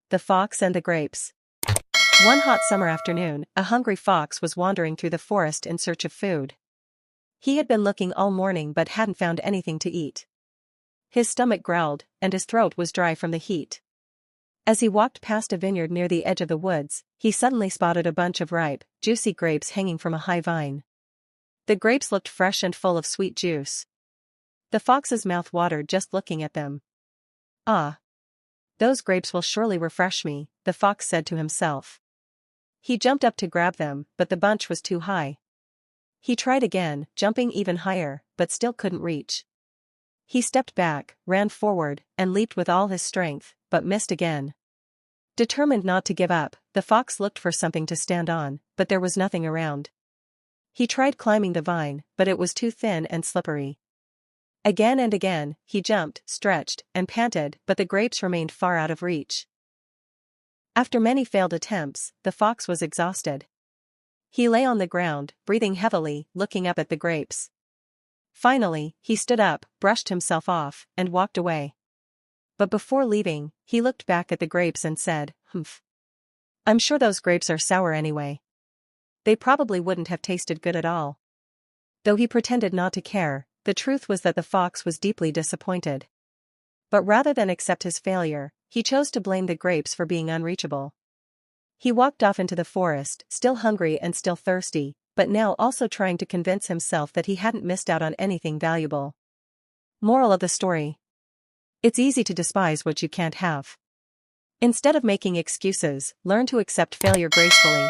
The Fox and the Grapes. One hot summer afternoon, a hungry fox was wandering through the forest in search of food. He had been looking all morning but hadn't found anything to eat. His stomach growled, and his throat was dry from the heat. As he walked past a vineyard near the edge of the woods, he suddenly spotted a bunch of ripe, juicy grapes hanging from a high vine. The grapes looked fresh and full of sweet juice. The fox's mouth watered just looking at them. "Ah! Those grapes will surely refresh me," the fox said to himself. He jumped up to grab them, but the bunch was too high. He tried again, jumping even higher, but still couldn't reach. He stepped back, ran forward, and leaped with all his strength, but missed again. Determined not to give up, the fox looked for something to stand on, but there was nothing around. He tried climbing the vine, but it was too thin and slippery. Again and again, he jumped, stretched, and panted, but the grapes remained far out of reach. After many failed attempts, the fox was exhausted. He lay on the ground, breathing heavily, looking up at the grapes. Finally, he stood up, brushed himself off, and walked away. But before leaving, he looked back at the grapes and said, "Humph. I'm sure those grapes are sour anyway. They probably wouldn't have tasted good at all." Though he pretended not to care, the truth was that the fox was deeply disappointed. But rather than accept his failure, he chose to blame the grapes for being unreachable. He walked off into the forest, still hungry and still thirsty, but now also trying to convince himself that he hadn't missed out on anything valuable. Moral of the story: it's easy to despise what you can't have. Instead of making excuses, learn to accept failure gracefully,